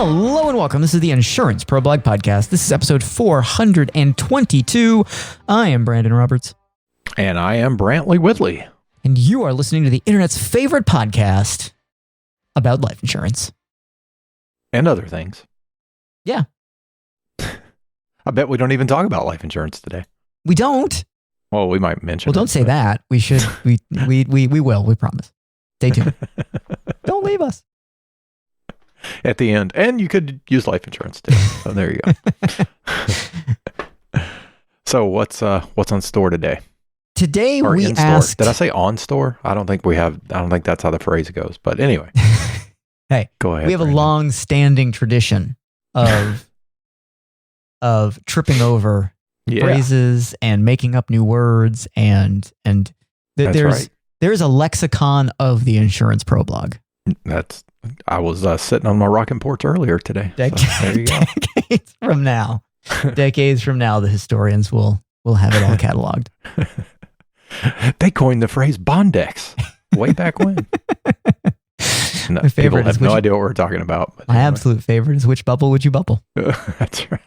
Hello and welcome. This is the Insurance Pro Blog Podcast. This is episode 422. I am Brandon Roberts. And I am Brantley Whitley. And you are listening to the internet's favorite podcast about life insurance. And other things. Yeah. I bet we don't even talk about life insurance today. We don't. Well, we might mention Well, don't say that. We should. We will. We promise. Stay tuned. Don't leave us. At the end. And you could use life insurance too. So there you go. So what's on store today? Today or we in store. asked. Did I say on store? I don't think that's how the phrase goes. But anyway. Hey, go ahead. We have Brandon. a long-standing tradition of tripping over phrases and making up new words, and there's a lexicon of the Insurance Pro Blog. I was sitting on my rocking porch earlier today. There you go. Decades from now, the historians will have it all cataloged. They coined the phrase Bondex way back when. No, my favorite people have no idea what we're talking about. But my absolute favorite is which bubble would you bubble? That's right.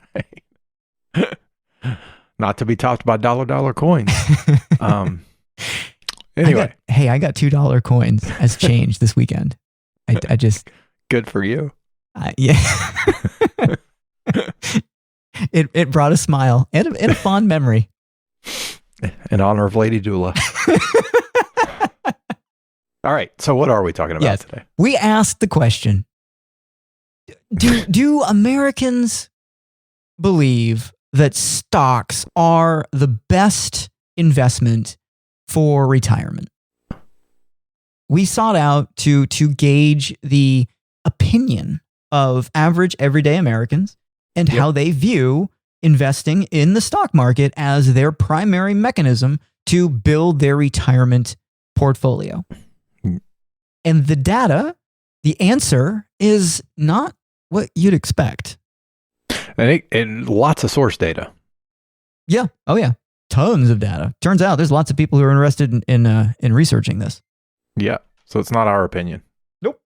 Not to be topped by dollar coins. Anyway. I got $2 coins as change this weekend. I just... Good for you. Yeah. It brought a smile and a fond memory. In honor of Lady Doula. All right. So what are we talking about today? We asked the question, do Americans believe that stocks are the best investment for retirement? We sought out to gauge the opinion of average everyday Americans and how they view investing in the stock market as their primary mechanism to build their retirement portfolio. And the data, the answer is not what you'd expect. And lots of source data. Yeah. Oh, yeah. Tons of data. Turns out there's lots of people who are interested in researching this. Yeah. So it's not our opinion. Nope.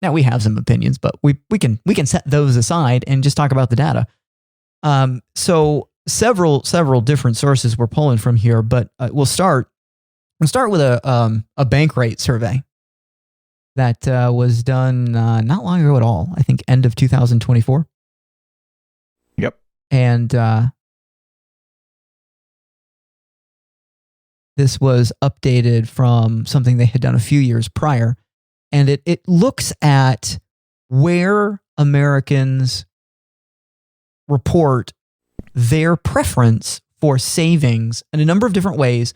Now we have some opinions, but we can set those aside and just talk about the data. So several different sources we're pulling from here, but we'll start with a bank rate survey that was done not long ago at all. I think end of 2024. Yep. And this was updated from something they had done a few years prior. And it looks at where Americans report their preference for savings in a number of different ways.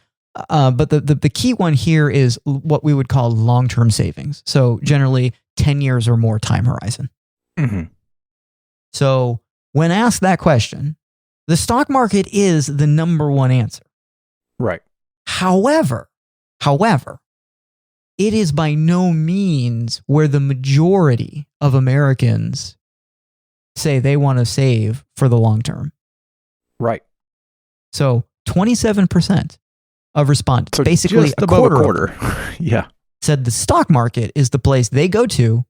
But the key one here is what we would call long-term savings. So generally 10 years or more time horizon. Mm-hmm. So when asked that question, the stock market is the number one answer. Right. However, it is by no means where the majority of Americans say they want to save for the long term. Right. So 27% of respondents, so basically just above a quarter, yeah, said the stock market is the place they go to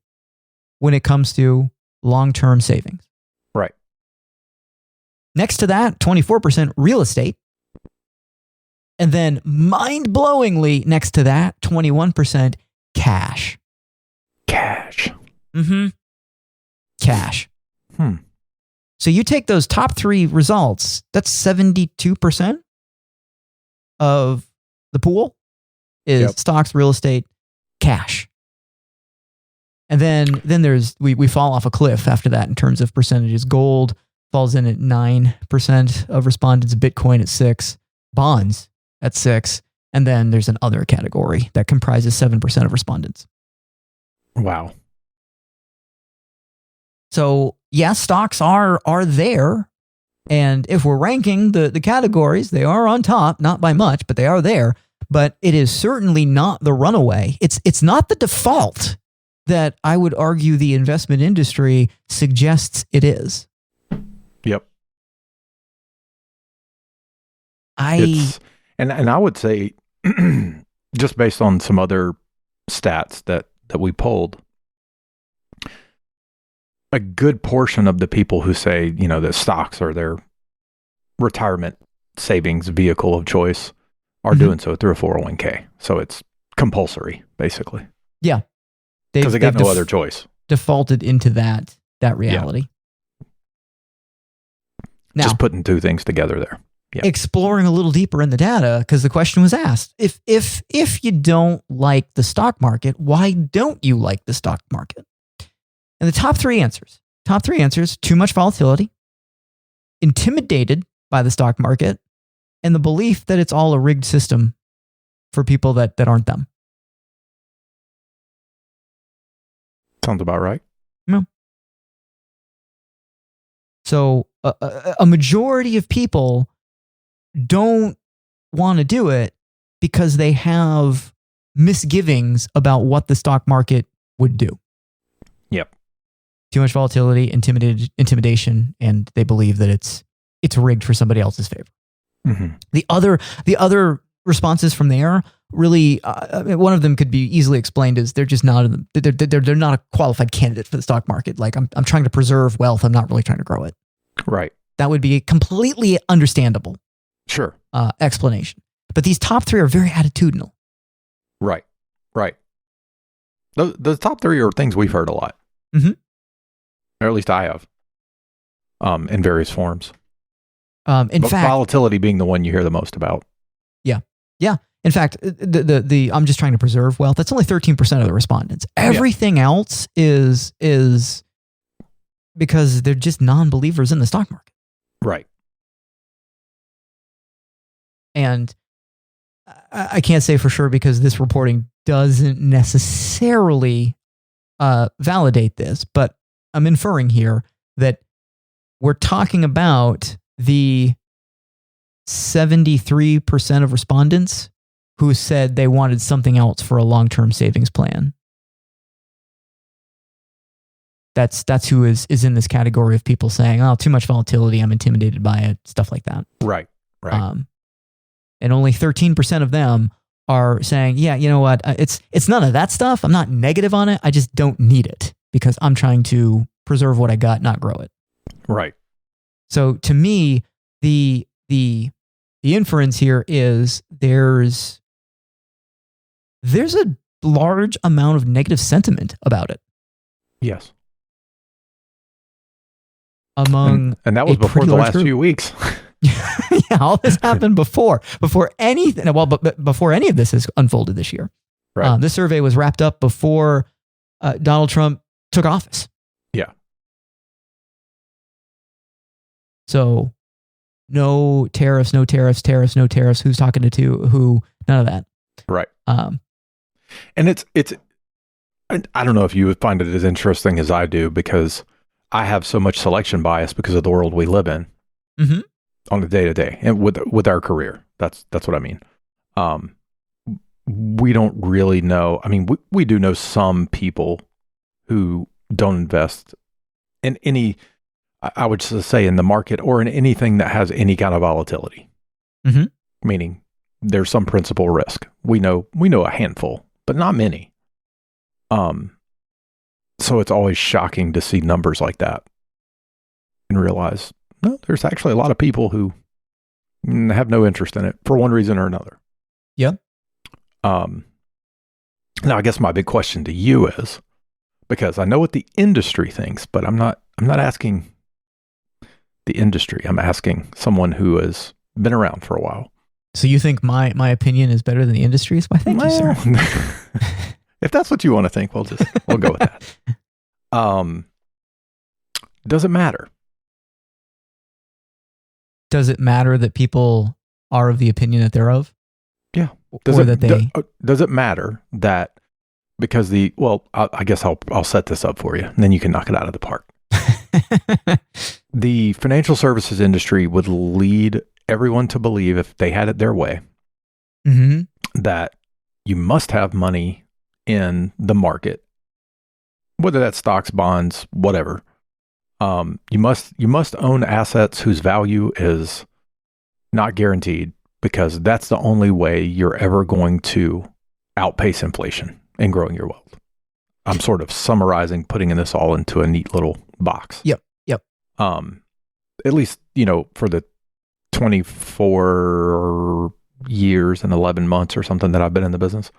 when it comes to long-term savings. Right. Next to that, 24% real estate. And then mind-blowingly next to that, 21% cash. Cash. Mm-hmm. Cash. Hmm. So you take those top three results, that's 72% of the pool is stocks, real estate, cash. And then there's, we fall off a cliff after that in terms of percentages. Gold falls in at 9% of respondents, Bitcoin at 6%, bonds at 6%, and then there's an other category that comprises 7% of respondents. Wow. So yes, stocks are there. And if we're ranking the categories, they are on top, not by much, but they are there. But it is certainly not the runaway. It's not the default that I would argue the investment industry suggests it is. Yep. And I would say, just based on some other stats that we pulled, a good portion of the people who say, that stocks are their retirement savings vehicle of choice are doing so through a 401k. So it's compulsory, basically. Yeah. Because they got no other choice. Defaulted into that reality. Yeah. Now, just putting two things together there. Yeah. Exploring a little deeper in the data, because the question was asked, if you don't like the stock market, why don't you like the stock market? And the top three answers, too much volatility, intimidated by the stock market, and the belief that it's all a rigged system for people that aren't them. Sounds about right. No. So a majority of people don't want to do it because they have misgivings about what the stock market would do. Yep. Too much volatility, intimidation, and they believe that it's rigged for somebody else's favor. Mm-hmm. The other responses from there really, one of them could be easily explained as they're just not they're not a qualified candidate for the stock market. Like I'm trying to preserve wealth. I'm not really trying to grow it. Right. That would be a completely understandable. Sure. Explanation. But these top three are very attitudinal. Right. The top three are things we've heard a lot. Mm-hmm. Or at least I have. In various forms. In fact, volatility being the one you hear the most about. Yeah. In fact, the I'm just trying to preserve wealth. That's only 13% of the respondents. Everything else is because they're just non-believers in the stock market. Right. And I can't say for sure because this reporting doesn't necessarily validate this, but I'm inferring here that we're talking about the 73% of respondents who said they wanted something else for a long-term savings plan. That's who is in this category of people saying, "Oh, too much volatility. I'm intimidated by it." Stuff like that. Right. And only 13% of them are saying, "Yeah, you know what? It's none of that stuff. I'm not negative on it. I just don't need it because I'm trying to preserve what I got, not grow it." Right. So to me, the inference here is there's a large amount of negative sentiment about it. Yes. Among and that was before the last few weeks. Yeah, all this happened before anything. Well, but before any of this has unfolded this year. Right. This survey was wrapped up before Donald Trump took office. Yeah. So no tariffs, no tariffs, no tariffs. Who's talking to who? None of that. Right. And it's I don't know if you would find it as interesting as I do because I have so much selection bias because of the world we live in on the day to day and with our career. That's what I mean. We don't really know. I mean, we do know some people who don't invest in any, I would just say in the market or in anything that has any kind of volatility. Mm-hmm. Meaning there's some principal risk. We know a handful, but not many. So it's always shocking to see numbers like that and realize, no, there's actually a lot of people who have no interest in it for one reason or another. Yeah. Now I guess my big question to you is, because I know what the industry thinks, but I'm not asking the industry. I'm asking someone who has been around for a while. So you think my opinion is better than the industry's? Why, thank you, sir. If that's what you want to think, we'll go with that. Does it matter? Does it matter that people are of the opinion that they're of? Yeah. Does it matter that because I guess I'll set this up for you and then you can knock it out of the park. The financial services industry would lead everyone to believe, if they had it their way, that you must have money in the market, whether that's stocks, bonds, whatever. You must own assets whose value is not guaranteed, because that's the only way you're ever going to outpace inflation and growing your wealth. I'm sort of summarizing, putting this all into a neat little box. Yep. At least, for the 24 years and 11 months or something that I've been in the business,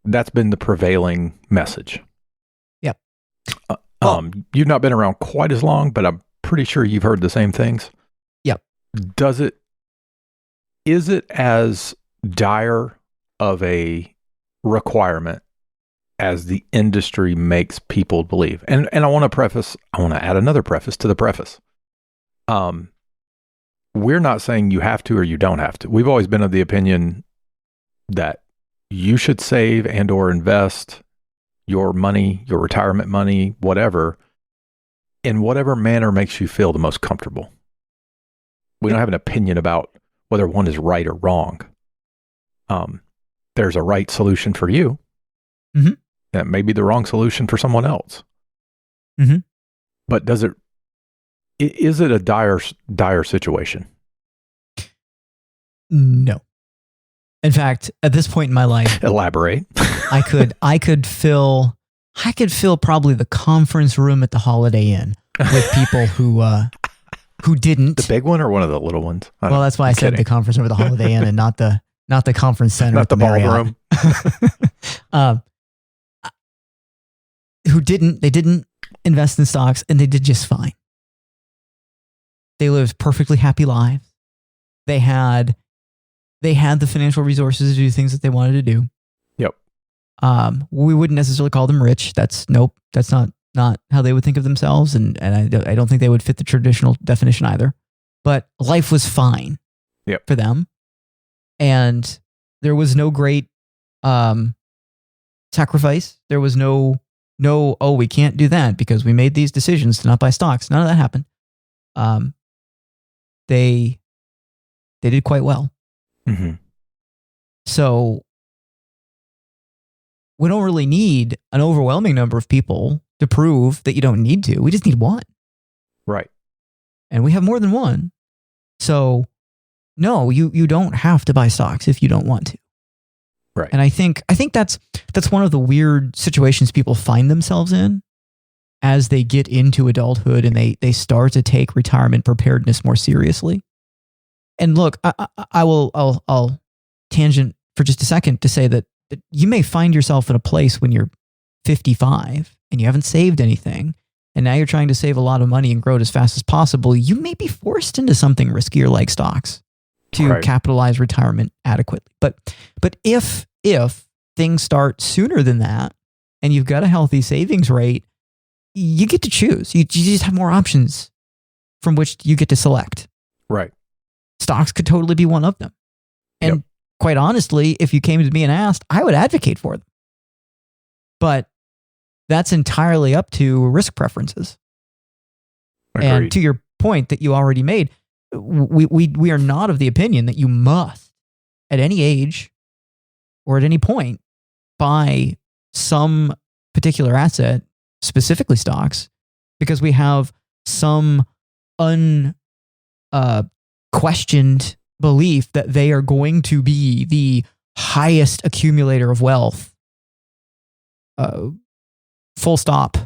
that's been the prevailing message. Yep. You've not been around quite as long, but I'm pretty sure you've heard the same things. Yep. Is it as dire of a requirement as the industry makes people believe? And I want to add another preface to the preface. We're not saying you have to or you don't have to. We've always been of the opinion that you should save and or invest your money, your retirement money, whatever, in whatever manner makes you feel the most comfortable. We don't have an opinion about whether one is right or wrong. There's a right solution for you. Mm-hmm. That may be the wrong solution for someone else. Mm-hmm. But is it a dire situation? No. In fact, at this point in my life, elaborate. I could fill probably the conference room at the Holiday Inn with people who didn't. The big one or one of the little ones? Well, that's why I said the conference room at the Holiday Inn and not the conference center, not the ballroom. Who didn't? They didn't invest in stocks, and they did just fine. They lived perfectly happy lives. They had the financial resources to do things that they wanted to do. Yep. We wouldn't necessarily call them rich. That's not how they would think of themselves, and I don't think they would fit the traditional definition either. But life was fine. Yep. For them, and there was no great sacrifice. There was no we can't do that because we made these decisions to not buy stocks. None of that happened. They did quite well. Mm-hmm. So we don't really need an overwhelming number of people to prove that you don't need to. We just need one. Right. And we have more than one. So no, you don't have to buy stocks if you don't want to. Right. And I think that's one of the weird situations people find themselves in as they get into adulthood and they start to take retirement preparedness more seriously. And look, I'll tangent for just a second to say that you may find yourself in a place when you're 55 and you haven't saved anything, and now you're trying to save a lot of money and grow it as fast as possible. You may be forced into something riskier like stocks to capitalize retirement adequately. But if things start sooner than that and you've got a healthy savings rate, you get to choose. You just have more options from which you get to select. Right. Stocks could totally be one of them. And quite honestly, if you came to me and asked, I would advocate for them. But that's entirely up to risk preferences. Agreed. And to your point that you already made, we are not of the opinion that you must, at any age or at any point, buy some particular asset, specifically stocks, because we have some unquestioned belief that they are going to be the highest accumulator of wealth. Full stop.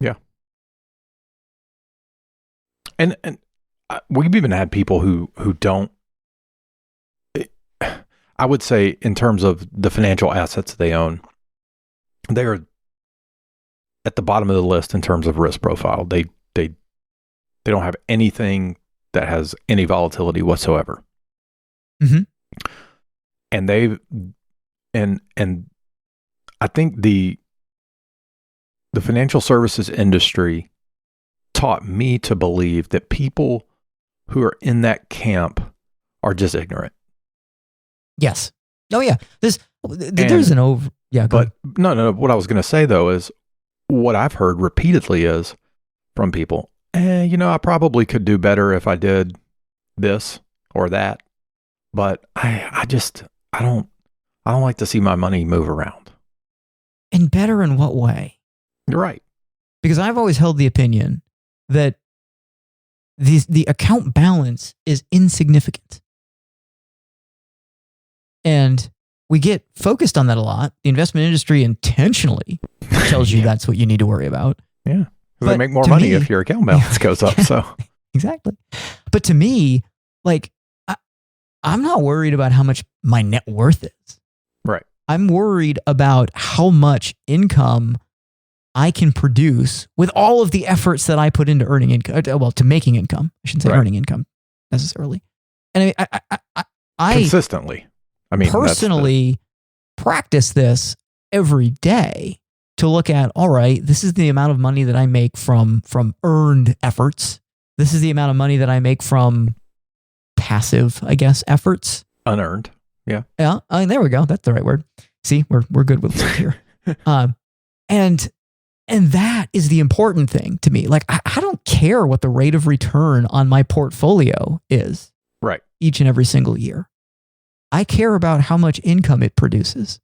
Yeah. And we've even had people who don't, I would say in terms of the financial assets they own, they are at the bottom of the list in terms of risk profile. They don't have anything that has any volatility whatsoever. Mm-hmm. And I think the financial services industry taught me to believe that people who are in that camp are just ignorant. Yes. Oh yeah. There's an over. Yeah. But no. What I was going to say though is what I've heard repeatedly is from people, I probably could do better if I did this or that, but I don't like to see my money move around. And better in what way? You're right. Because I've always held the opinion that the account balance is insignificant. And we get focused on that a lot. The investment industry intentionally tells you that's what you need to worry about. Yeah. They make more money if your account balance goes up. So exactly. But to me, like, I'm not worried about how much my net worth is. Right. I'm worried about how much income I can produce with all of the efforts that I put into earning income. Well, to making income. I shouldn't say earning income necessarily. And I consistently. I mean, personally practice this every day to look at, all right, this is the amount of money that I make from earned efforts. This is the amount of money that I make from passive, I guess, efforts. Unearned. Yeah. Yeah. There we go. That's the right word. See, we're good with words here. And that is the important thing to me. Like, I don't care what the rate of return on my portfolio is. Right. Each and every single year. I care about how much income it produces.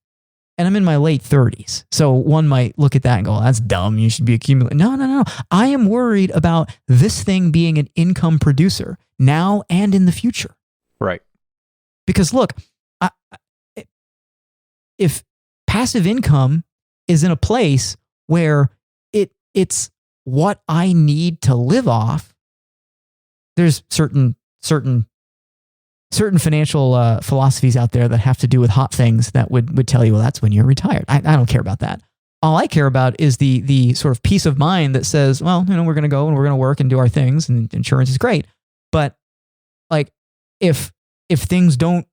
And I'm in my late 30s. So one might look at that and go, well, that's dumb. You should be accumulating. No. I am worried about this thing being an income producer now and in the future. Right. Because look, if passive income is in a place where it's what I need to live off, there's certain financial philosophies out there that have to do with hot things that would tell you, well, that's when you're retired. I don't care about that. All I care about is the sort of peace of mind that says, well, we're going to go and we're going to work and do our things, and insurance is great. But like, if things don't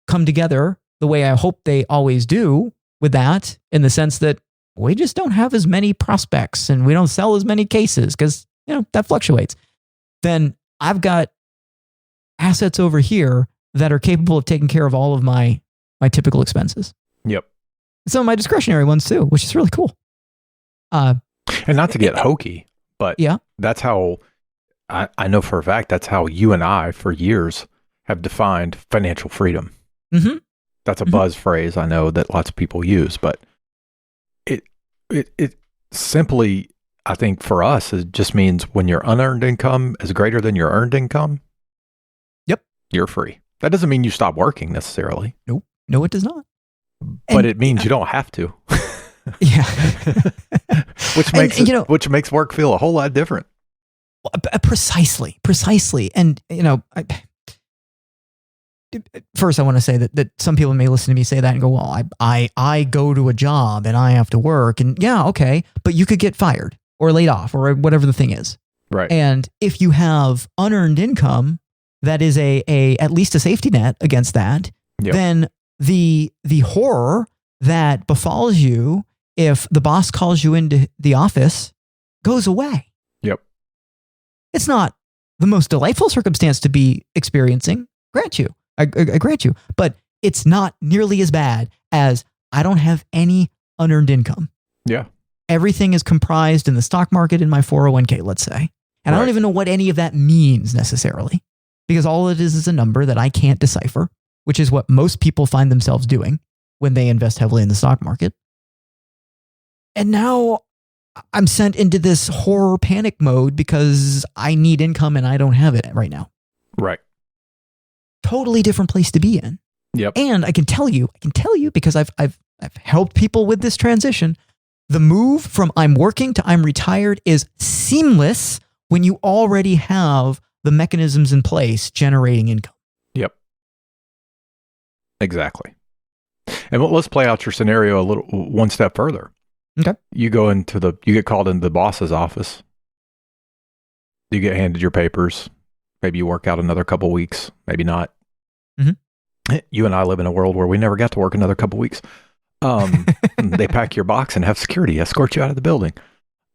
come together the way I hope they always do with that, in the sense that we just don't have as many prospects and we don't sell as many cases because, that fluctuates, then I've got assets over here that are capable of taking care of all of my typical expenses. Yep. Some of my discretionary ones too, which is really cool. And not to get hokey, but yeah, that's how I know for a fact that's how you and I for years have defined financial freedom. Mm-hmm. That's a buzz phrase I know that lots of people use, but it simply, I think for us, it just means when your unearned income is greater than your earned income, yep, you're free. That doesn't mean you stop working necessarily. Nope. No, it does not. But it means you don't have to. Yeah. which makes work feel a whole lot different. Precisely. And, first I want to say that some people may listen to me say that and go, well, I go to a job and I have to work, and yeah, okay, but you could get fired or laid off or whatever the thing is. Right. And if you have unearned income, that is at least a safety net against that, yep, then the horror that befalls you if the boss calls you into the office goes away. Yep. It's not the most delightful circumstance to be experiencing, I grant you, but it's not nearly as bad as I don't have any unearned income. Yeah. Everything is comprised in the stock market in my 401k, let's say. And I don't even know what any of that means necessarily, because all it is a number that I can't decipher, which is what most people find themselves doing when they invest heavily in the stock market. And now I'm sent into this horror panic mode because I need income and I don't have it right now. Right. Totally different place to be in. Yep. And I can tell you because I've helped people with this transition. The move from I'm working to I'm retired is seamless when you already have the mechanisms in place generating income. Yep. Exactly. And let's play out your scenario one step further. Okay. You get called into the boss's office. You get handed your papers. Maybe you work out another couple weeks, maybe not. Mm-hmm. You and I live in a world where we never got to work another couple weeks. They pack your box and have security escort you out of the building.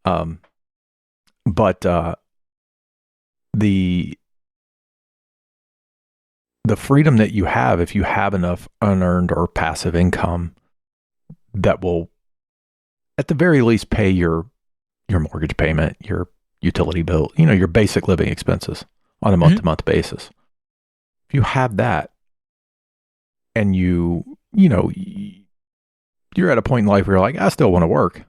But the freedom that you have if you have enough unearned or passive income that will, at the very least, pay your mortgage payment, your utility bill, your basic living expenses on a month-to-month basis. If you have that and you're at a point in life where you're like, I still want to work.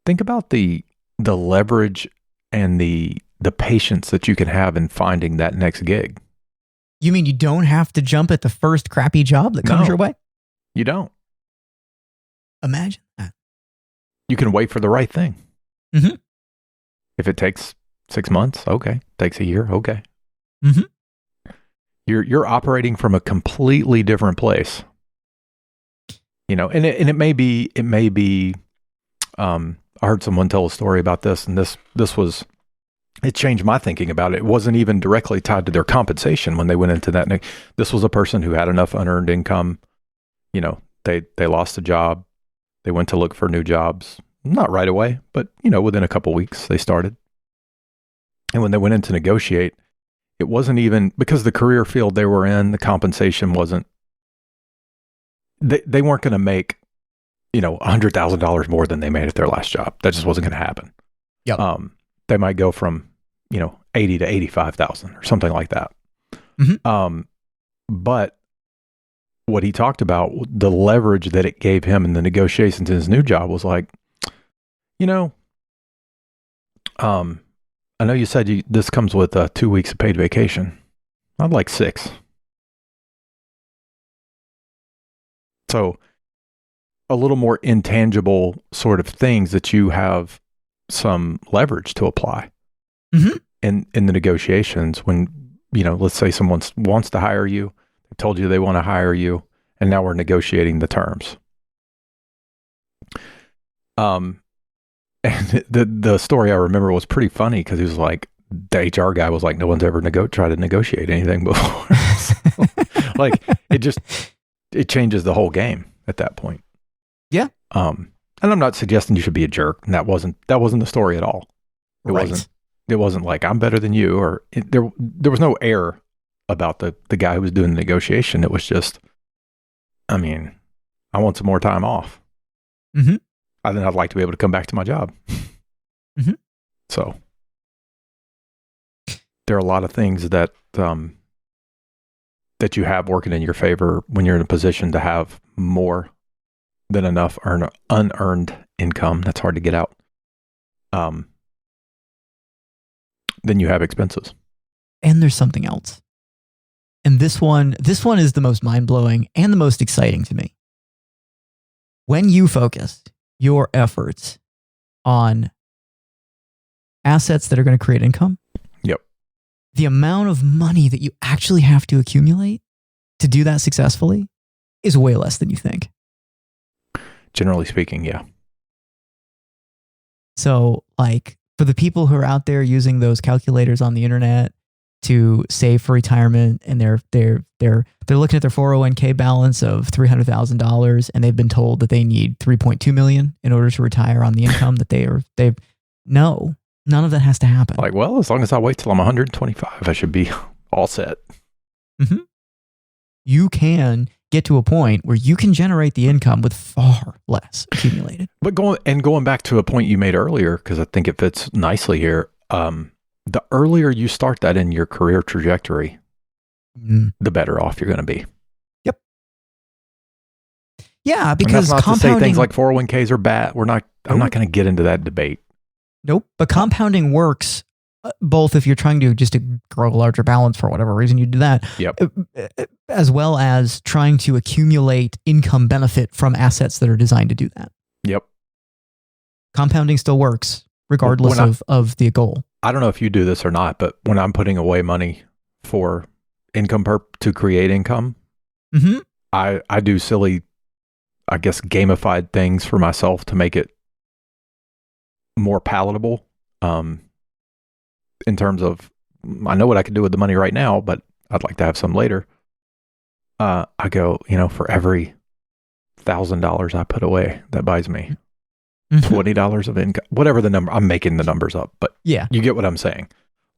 Think about the leverage and the patience that you can have in finding that next gig. You mean you don't have to jump at the first crappy job that comes your way? You don't. Imagine that. You can wait for the right thing. Mm-hmm. If it takes 6 months, okay. Takes a year, okay. Mm-hmm. You're operating from a completely different place. You know, and it may be I heard someone tell a story about this, and it changed my thinking about it. It wasn't even directly tied to their compensation when they went into that. This was a person who had enough unearned income. You know, they lost a job. They went to look for new jobs. Not right away, but, you know, within a couple weeks they started. And when they went in to negotiate, it wasn't even because the career field they were in, the compensation wasn't, they weren't going to make, you know, $100,000 more than they made at their last job. That just wasn't going to happen. Yep. They might go from, you know, 80 to 85,000 or something like that. Mm-hmm. But what he talked about, the leverage that it gave him in the negotiations in his new job was like, you know, I know you said this comes with 2 weeks of paid vacation. I'd like 6. So a little more intangible sort of things that you have some leverage to apply mm-hmm. in the negotiations when, you know, let's say someone wants to hire you, they told you they want to hire you, and now we're negotiating the terms. And the story I remember was pretty funny because he was like, the HR guy was like, no one's ever tried to negotiate anything before. So, like it changes the whole game at that point. Yeah. And I'm not suggesting you should be a jerk. And that wasn't the story at all. It wasn't like I'm better than you, or there was no air about the guy who was doing the negotiation. It was just, I mean, I want some more time off. Mm-hmm. Then I'd like to be able to come back to my job. Mm-hmm. So there are a lot of things that that you have working in your favor when you're in a position to have more than enough unearned income. That's hard to get out. Then you have expenses. And there's something else. And this one is the most mind-blowing and the most exciting to me. When you focus your efforts on assets that are going to create income, yep, the amount of money that you actually have to accumulate to do that successfully is way less than you think. Generally speaking, yeah. So, like, for the people who are out there using those calculators on the internet to save for retirement, and they're looking at their 401k balance of $300,000, and they've been told that they need $3.2 million in order to retire on the income that no, none of that has to happen. Like, well, as long as I wait till I'm 125, I should be all set. Mm-hmm. You can get to a point where you can generate the income with far less accumulated. But going back to a point you made earlier, because I think it fits nicely here, the earlier you start that in your career trajectory, the better off you're going to be. Yep. Yeah, because and that's not compounding, to say things like 401ks are bad. I'm not going to get into that debate. Nope. But compounding works both if you're trying to just to grow a larger balance for whatever reason you do that. Yep. As well as trying to accumulate income benefit from assets that are designed to do that. Yep. Compounding still works regardless of the goal. I don't know if you do this or not, but when I'm putting away money for income to create income, mm-hmm. I do silly, I guess, gamified things for myself to make it more palatable. In terms of, I know what I can do with the money right now, but I'd like to have some later. I go, for every $1,000 I put away, that buys me $20 of income, whatever the number. I'm making the numbers up, but yeah, you get what I'm saying.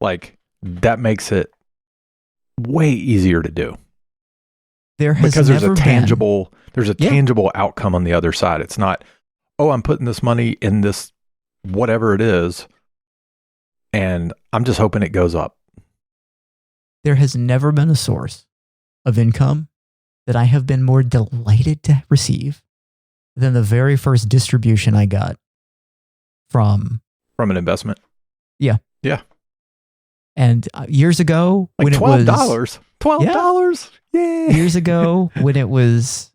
Like, that makes it way easier to do. Because there's a tangible outcome on the other side. It's not, oh, I'm putting this money in this whatever it is, and I'm just hoping it goes up. There has never been a source of income that I have been more delighted to receive than the very first distribution I got from an investment. Yeah. Yeah. And years ago, like when $12. $12. Yay. Years ago, when it was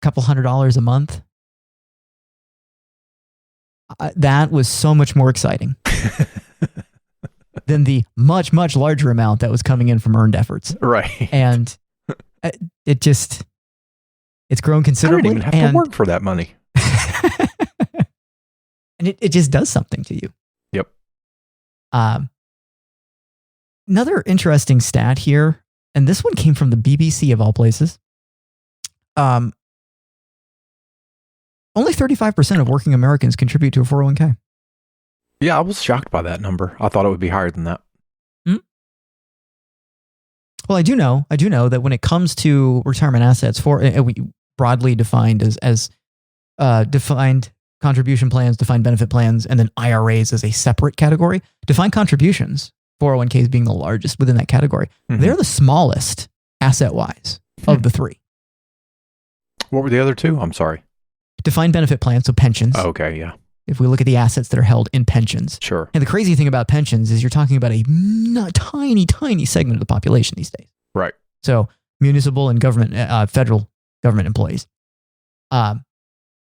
a couple $100 a month, that was so much more exciting than the much, much larger amount that was coming in from earned efforts. Right. And it's grown considerably. I don't even have to work for that money. And it just does something to you. Yep. Another interesting stat here, and this one came from the BBC of all places. Only 35% of working Americans contribute to a 401k. Yeah, I was shocked by that number. I thought it would be higher than that. Well, I do know that when it comes to retirement assets, we broadly defined as defined contribution plans, defined benefit plans, and then IRAs as a separate category. Defined contributions, 401ks being the largest within that category. Mm-hmm. They're the smallest asset-wise of the three. What were the other two? I'm sorry. Defined benefit plans, so pensions. Oh, okay, yeah. If we look at the assets that are held in pensions. Sure. And the crazy thing about pensions is you're talking about a tiny, tiny segment of the population these days. Right. So municipal and government, federal government employees.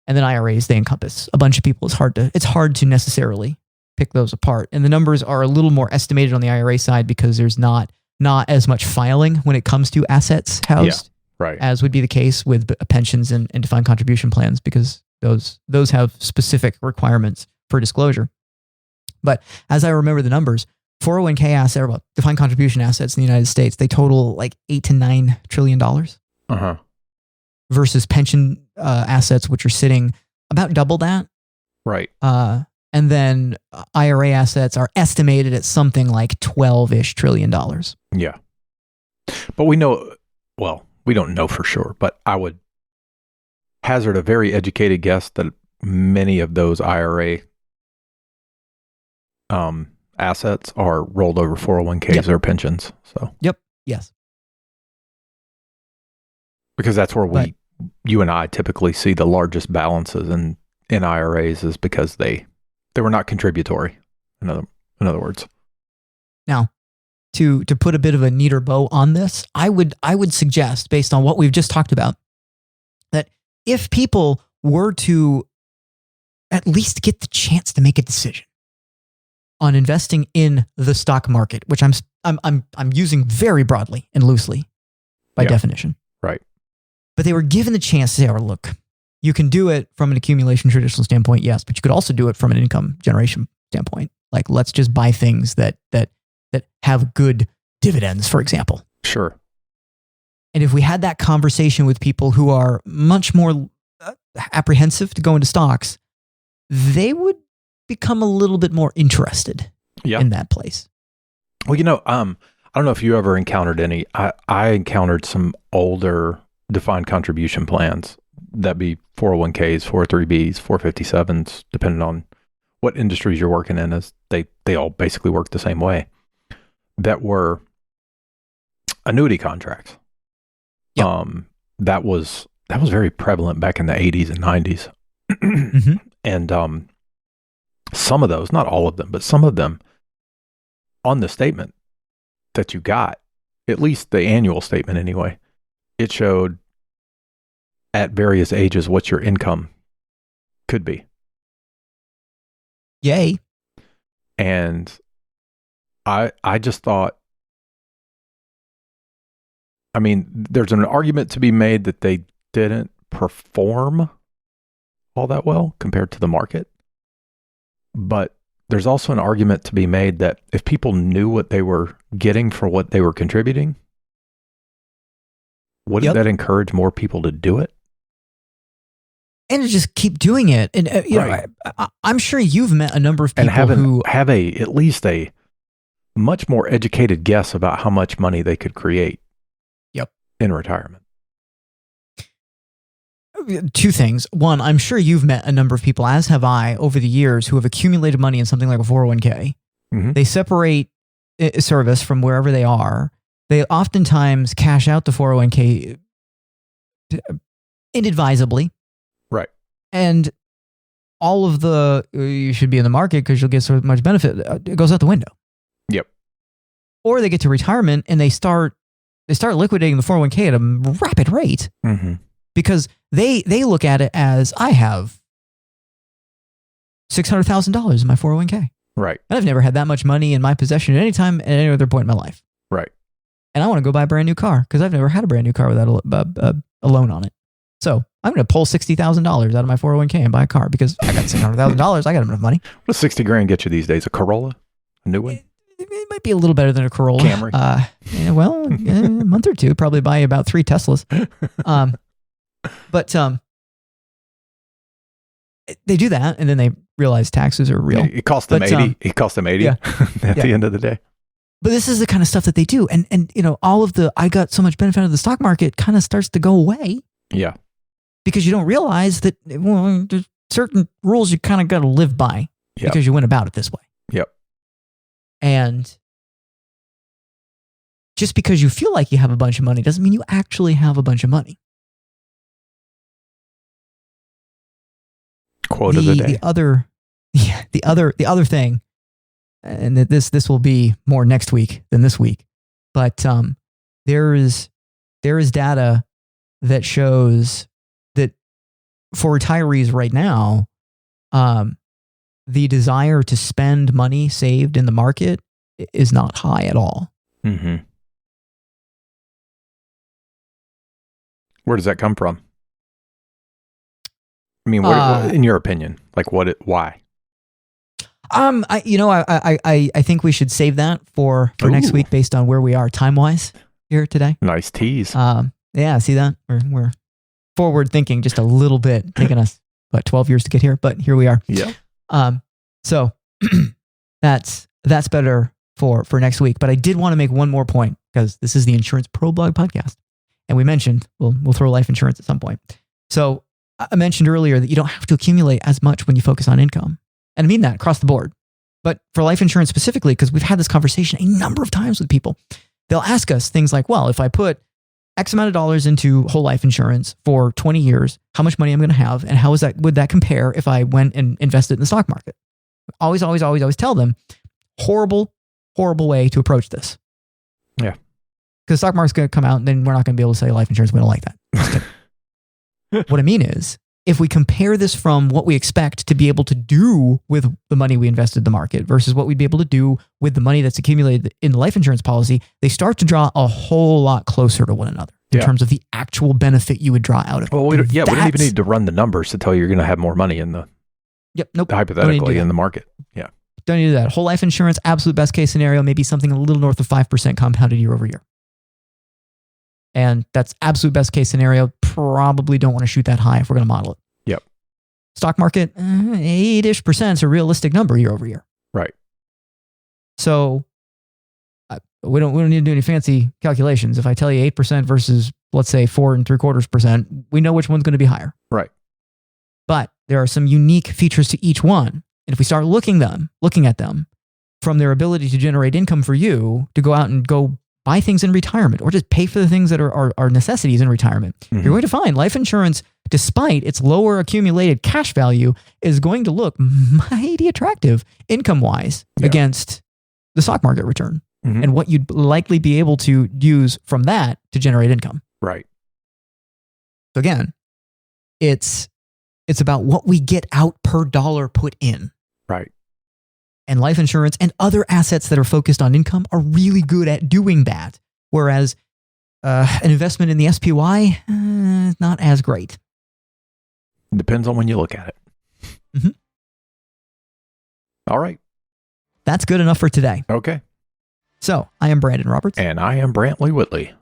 And then IRAs, they encompass a bunch of people. It's hard to necessarily pick those apart. And the numbers are a little more estimated on the IRA side because there's not as much filing when it comes to assets housed, right, as would be the case with pensions and defined contribution plans, because those have specific requirements for disclosure. But as I remember the numbers, 401k assets, or defined contribution assets in the United States, they total like $8 to $9 trillion. Uh-huh. Versus pension assets, which are sitting about double that. Right. And then IRA assets are estimated at something like $12-ish trillion. Yeah. But we don't know for sure, but I would hazard a very educated guess that many of those IRA assets are rolled over 401ks or pensions. So. Yep. Yes. Because that's where you and I typically see the largest balances in IRAs, is because they were not contributory. In other words. Now, to put a bit of a neater bow on this, I would suggest, based on what we've just talked about, that if people were to at least get the chance to make a decision on investing in the stock market, which I'm using very broadly and loosely by definition. Right. But they were given the chance to say, oh, look, you can do it from an accumulation traditional standpoint, yes, but you could also do it from an income generation standpoint. Like, let's just buy things that have good dividends, for example. Sure. And if we had that conversation with people who are much more apprehensive to go into stocks, they would become a little bit more interested in that place. Well, I don't know if you ever encountered any. I encountered some older defined contribution plans that be 401ks, 403bs, 457s, depending on what industries you're working in, as they all basically work the same way, that were annuity contracts. Yep. That was very prevalent back in the 80s and 90s. Mm-hmm. And some of those, not all of them, but some of them, on the statement that you got, at least the annual statement anyway, it showed at various ages what your income could be. Yay. And I just thought, I mean, there's an argument to be made that they didn't perform all that well compared to the market. But there's also an argument to be made that if people knew what they were getting for what they were contributing, wouldn't that encourage more people to do it? And to just keep doing it. And I'm sure you've met a number of people who have at least a much more educated guess about how much money they could create in retirement. Two things. One, I'm sure you've met a number of people, as have I, over the years, who have accumulated money in something like a 401k. Mm-hmm. They separate service from wherever they are. They oftentimes cash out the 401k inadvisably. Right. And all of the, you should be in the market because you'll get so much benefit, it goes out the window. Yep. Or they get to retirement and they start liquidating the 401k at a rapid rate because they look at it as, I have $600,000 in my 401k. Right. And I've never had that much money in my possession at any time at any other point in my life. Right. And I want to go buy a brand new car because I've never had a brand new car without a loan on it. So I'm going to pull $60,000 out of my 401k and buy a car because I got $600,000. I got enough money. What does $60,000 get you these days? A Corolla? A new one? It might be a little better than a Corolla. Camry? A month or two, probably buy about 3 Teslas. But they do that, and then they realize taxes are real. It cost them 80. It cost them 80 yeah. at the end of the day. But this is the kind of stuff that they do, and all of the I got so much benefit out of the stock market kind of starts to go away. Yeah, because you don't realize that there's certain rules you kind of got to live by because you went about it this way. Yep. And just because you feel like you have a bunch of money doesn't mean you actually have a bunch of money. Quote of the day. The other thing, and this will be more next week than this week, but there is data that shows that for retirees right now, the desire to spend money saved in the market is not high at all. Mm-hmm. Where does that come from? I mean, what, in your opinion, like why? I think we should save that for next week based on where we are time-wise here today. Nice tease. Yeah, see that? We're forward thinking just a little bit, taking us 12 years to get here, but here we are. Yeah. So that's better for next week. But I did want to make one more point because this is the Insurance Pro Blog podcast, and we mentioned we'll throw life insurance at some point. So I mentioned earlier that you don't have to accumulate as much when you focus on income, and I mean that across the board. But for life insurance specifically, because we've had this conversation a number of times with people, they'll ask us things like, "Well, if I put X amount of dollars into whole life insurance for 20 years, how much money I'm going to have, and would that compare if I went and invested in the stock market?" Always tell them, horrible way to approach this. Yeah. Because the stock market's going to come out, and then we're not going to be able to say life insurance. We don't like that. Just kidding. What I mean is, if we compare this from what we expect to be able to do with the money we invested in the market versus what we'd be able to do with the money that's accumulated in the life insurance policy, they start to draw a whole lot closer to one another in terms of the actual benefit you would draw out of it. Well, we don't even need to run the numbers to tell you you're going to have more money in the hypothetically in the market. Yeah. Don't need to do that. Whole life insurance, absolute best case scenario, maybe something a little north of 5% compounded year over year. And that's absolute best case scenario. Probably don't want to shoot that high if we're going to model it. Yep. Stock market, 8-ish% is a realistic number year over year. Right. So we don't need to do any fancy calculations. If I tell you 8% versus, let's say, 4.75%, we know which one's going to be higher. Right. But there are some unique features to each one. And if we start looking at them from their ability to generate income for you to go out and go buy things in retirement or just pay for the things that are necessities in retirement, you're going to find life insurance, despite its lower accumulated cash value, is going to look mighty attractive income-wise against the stock market return and what you'd likely be able to use from that to generate income. Right. So again, it's about what we get out per dollar put in. Right. And life insurance and other assets that are focused on income are really good at doing that. Whereas an investment in the SPY, not as great. It depends on when you look at it. Mm-hmm. All right. That's good enough for today. Okay. So I am Brandon Roberts. And I am Brantley Whitley.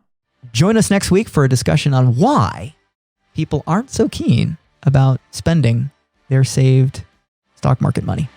Join us next week for a discussion on why people aren't so keen about spending their saved stock market money.